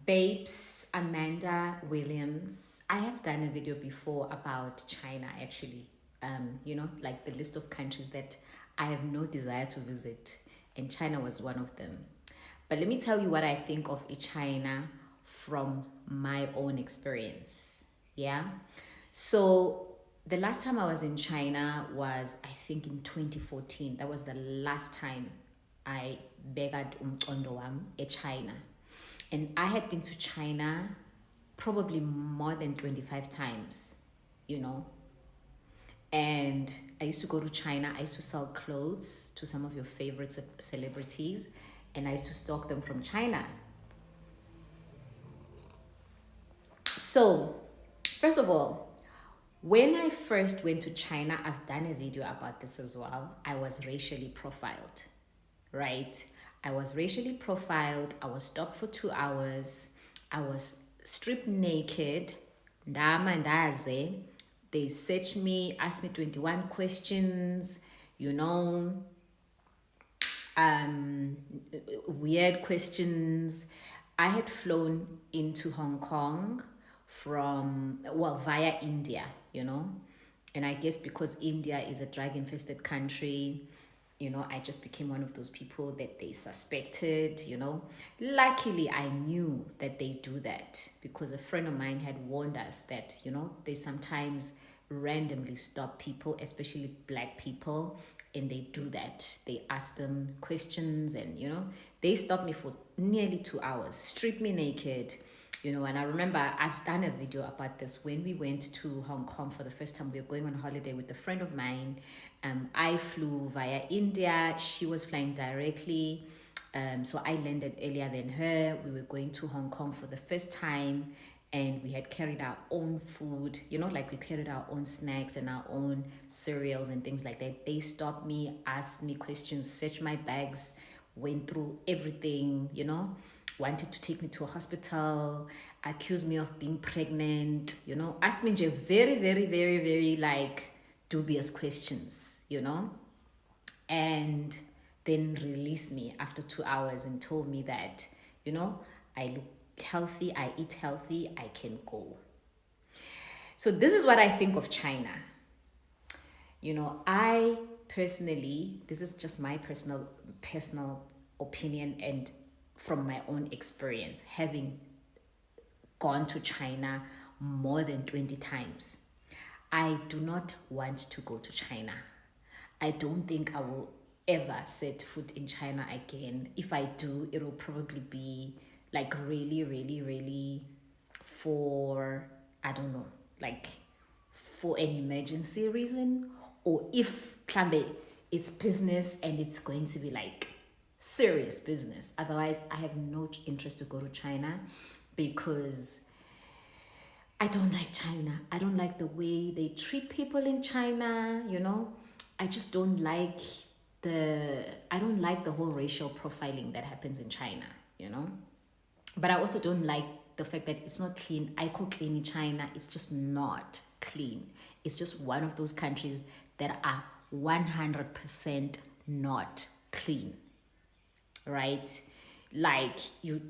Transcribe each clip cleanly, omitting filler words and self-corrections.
Babes, Amanda Williams. I have done a video before about China actually. Like the list of countries that I have no desire to visit, and China was one of them. But let me tell you what I think of China from my own experience. Yeah. So the last time I was in China was, I think, in 2014. That was the last time I begged umcondo wam China. And I had been to China probably more than 25 times, you know. And I used to go to China. I used to sell clothes to some of your favorite celebrities, and I used to stalk them from China. So, first of all, when I first went to China, I've done a video about this as well. I was racially profiled, right? I was racially profiled. I was stopped for 2 hours. I was stripped naked. Ndamandaze. They searched me, asked me 21 questions, you know, weird questions. I had flown into Hong Kong via India, you know. And I guess because India is a drug infested country, you know, I just became one of those people that they suspected, you know. Luckily, I knew that they do that because a friend of mine had warned us that, you know, they sometimes randomly stop people, especially black people, and they do that. They ask them questions, and, you know, they stopped me for nearly 2 hours, stripped me naked, you know. And I remember I've done a video about this when we went to Hong Kong for the first time. We were going on holiday with a friend of mine. I flew via India. She was flying directly. So I landed earlier than her. We were going to Hong Kong for the first time, and we had carried our own food, you know, like we carried our own snacks and our own cereals and things like that. They stopped me, asked me questions, searched my bags, went through everything, you know, wanted to take me to a hospital, accused me of being pregnant, you know, asked me very, very, very, very like dubious questions, you know, and then released me after 2 hours and told me that, you know, I look healthy, I eat healthy, I can go. So this is what I think of China. You know, I personally, this is just my personal opinion and from my own experience, having gone to China more than 20 times. I do not want to go to China. I don't think I will ever set foot in China again. If I do, it'll probably be like really, really, really for, I don't know, like for an emergency reason, or if Klambe it's business and it's going to be like serious business. Otherwise, I have no interest to go to China because I don't like China. I don't like the way they treat people in China, you know. I just don't like I don't like the whole racial profiling that happens in China, you know. But I also don't like the fact that it's not clean. I could clean in China. It's just not clean. It's just one of those countries that are 100% not clean, right? Like you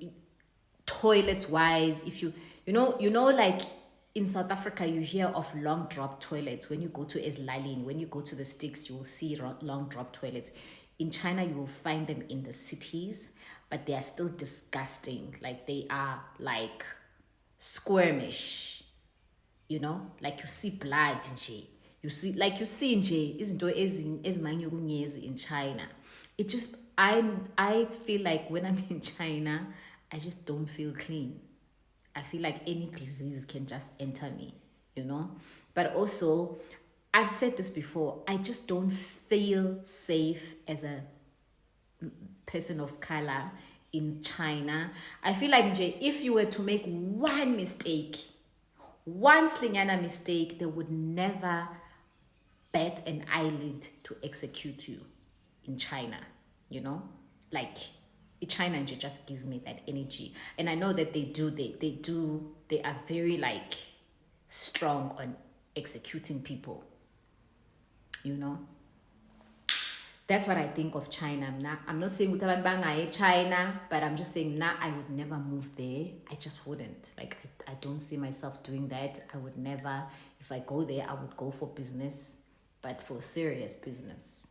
toilets wise, if like in South Africa you hear of long drop toilets. When you go to Eslalin, when you go to the sticks, you will see long drop toilets. In China you will find them in the cities, but they are still disgusting. Like they are like squirmish, you know, like you see blood nje. You see nje izinto ezimanyukunyezi in China. It just I feel like when I'm in China, I just don't feel clean. I feel like any disease can just enter me, you know. But also, I've said this before, I just don't feel safe as a person of color in China. I feel like Jay, if you were to make one mistake, one slingana mistake, they would never bat an eyelid to execute you in China, you know? Like China just gives me that energy. And I know that they are very like strong on executing people, you know? That's what I think of China. I'm not saying utaban bangaye China, but I'm just saying I would never move there. I just wouldn't. Like I don't see myself doing that. I would never. If I go there, I would go for business, but for serious business.